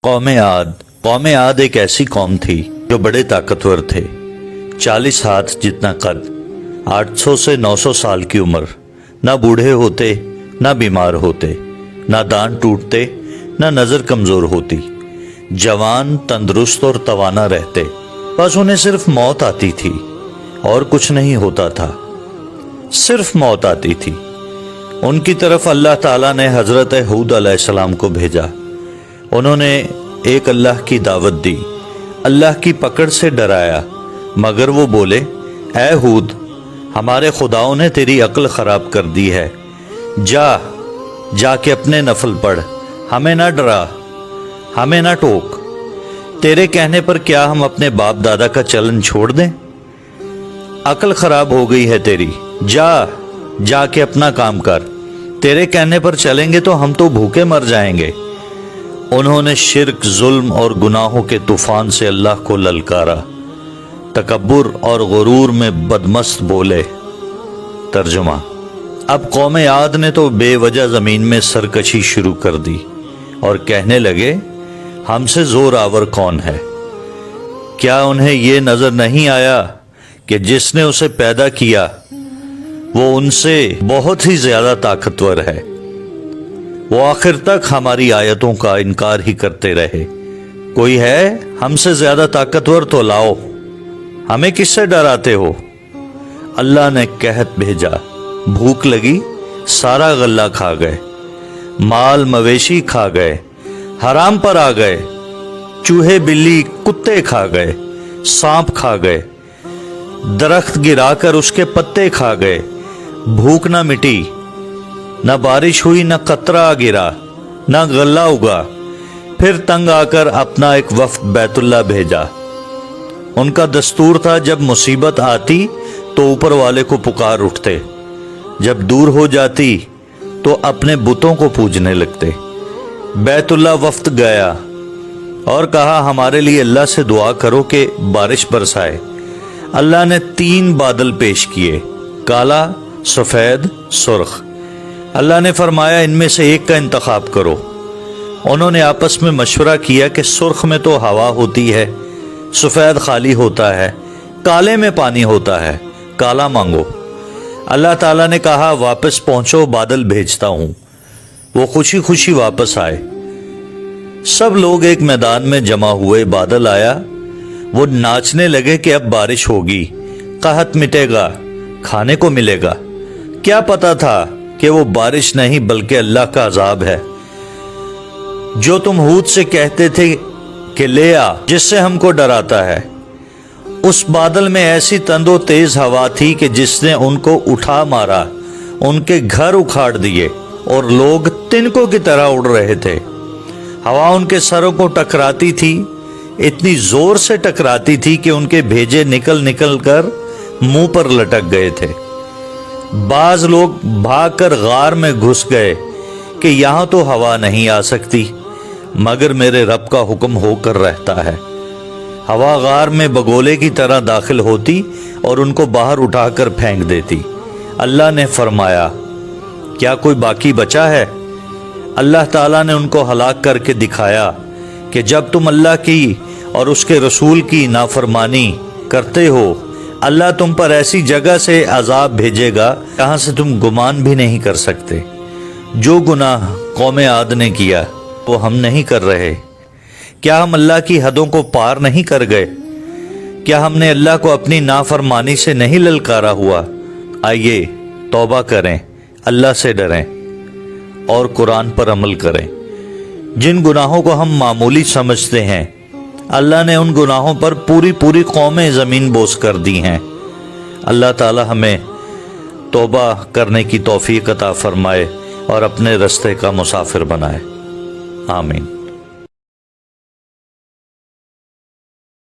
قوم عاد ایک ایسی قوم تھی جو بڑے طاقتور تھے، 40 ہاتھ جتنا قد، 800 سے 900 سال کی عمر، نہ بوڑھے ہوتے نہ بیمار ہوتے، نہ دانت ٹوٹتے نہ نظر کمزور ہوتی، جوان تندرست اور توانا رہتے، بس انہیں صرف موت آتی تھی اور کچھ نہیں ہوتا تھا، صرف موت آتی تھی۔ ان کی طرف اللہ تعالیٰ نے حضرت ہود علیہ السلام کو بھیجا۔ انہوں نے ایک اللہ کی دعوت دی، اللہ کی پکڑ سے ڈرایا، مگر وہ بولے، اے ہود، ہمارے خداؤں نے تیری عقل خراب کر دی ہے، جا کے اپنے نفل پڑھ، ہمیں نہ ڈرا، ہمیں نہ ٹوک، تیرے کہنے پر کیا ہم اپنے باپ دادا کا چلن چھوڑ دیں؟ عقل خراب ہو گئی ہے تیری، جا کے اپنا کام کر، تیرے کہنے پر چلیں گے تو ہم تو بھوکے مر جائیں گے۔ انہوں نے شرک، ظلم اور گناہوں کے طوفان سے اللہ کو للکارا، تکبر اور غرور میں بدمست بولے۔ ترجمہ: اب قوم عاد نے تو بے وجہ زمین میں سرکشی شروع کر دی اور کہنے لگے، ہم سے زور آور کون ہے؟ کیا انہیں یہ نظر نہیں آیا کہ جس نے اسے پیدا کیا وہ ان سے بہت ہی زیادہ طاقتور ہے؟ وہ آخر تک ہماری آیتوں کا انکار ہی کرتے رہے۔ کوئی ہے ہم سے زیادہ طاقتور تو لاؤ، ہمیں کس سے ڈراتے ہو؟ اللہ نے قحط بھیجا، بھوک لگی، سارا غلہ کھا گئے، مال مویشی کھا گئے، حرام پر آ گئے، چوہے بلی کتے کھا گئے، سانپ کھا گئے، درخت گرا کر اس کے پتے کھا گئے، بھوک نہ مٹی، نہ بارش ہوئی، نہ قطرہ گرا، نہ غلہ اگا۔ پھر تنگ آ کر اپنا ایک وفد بیت اللہ بھیجا۔ ان کا دستور تھا جب مصیبت آتی تو اوپر والے کو پکار اٹھتے، جب دور ہو جاتی تو اپنے بتوں کو پوجنے لگتے۔ بیت اللہ وفد گیا اور کہا، ہمارے لیے اللہ سے دعا کرو کہ بارش برسائے۔ اللہ نے 3 بادل پیش کیے، کالا، سفید، سرخ۔ اللہ نے فرمایا، ان میں سے ایک کا انتخاب کرو۔ انہوں نے آپس میں مشورہ کیا کہ سرخ میں تو ہوا ہوتی ہے، سفید خالی ہوتا ہے، کالے میں پانی ہوتا ہے، کالا مانگو۔ اللہ تعالیٰ نے کہا، واپس پہنچو، بادل بھیجتا ہوں۔ وہ خوشی خوشی واپس آئے۔ سب لوگ ایک میدان میں جمع ہوئے، بادل آیا، وہ ناچنے لگے کہ اب بارش ہوگی، قحط مٹے گا، کھانے کو ملے گا۔ کیا پتا تھا کہ وہ بارش نہیں بلکہ اللہ کا عذاب ہے۔ جو تم ہود سے کہتے تھے کہ لے آ، جس سے ہم کو ڈراتا ہے، اس بادل میں ایسی تند و تیز ہوا تھی کہ جس نے ان کو اٹھا مارا، ان کے گھر اکھاڑ دیے اور لوگ تنکوں کی طرح اڑ رہے تھے۔ ہوا ان کے سروں کو ٹکراتی تھی، اتنی زور سے ٹکراتی تھی کہ ان کے بھیجے نکل کر منہ پر لٹک گئے تھے۔ بعض لوگ بھاگ کر غار میں گھس گئے کہ یہاں تو ہوا نہیں آ سکتی، مگر میرے رب کا حکم ہو کر رہتا ہے۔ ہوا غار میں بگولے کی طرح داخل ہوتی اور ان کو باہر اٹھا کر پھینک دیتی۔ اللہ نے فرمایا، کیا کوئی باقی بچا ہے؟ اللہ تعالیٰ نے ان کو ہلاک کر کے دکھایا کہ جب تم اللہ کی اور اس کے رسول کی نافرمانی کرتے ہو، اللہ تم پر ایسی جگہ سے عذاب بھیجے گا جہاں سے تم گمان بھی نہیں کر سکتے۔ جو گناہ قوم عاد نے کیا وہ ہم نہیں کر رہے؟ کیا ہم اللہ کی حدوں کو پار نہیں کر گئے؟ کیا ہم نے اللہ کو اپنی نافرمانی سے نہیں للکارا ہوا؟ آئیے توبہ کریں، اللہ سے ڈریں اور قرآن پر عمل کریں۔ جن گناہوں کو ہم معمولی سمجھتے ہیں، اللہ نے ان گناہوں پر پوری قومیں زمین بوس کر دی ہیں۔ اللہ تعالی ہمیں توبہ کرنے کی توفیق عطا فرمائے اور اپنے رستے کا مسافر بنائے۔ آمین۔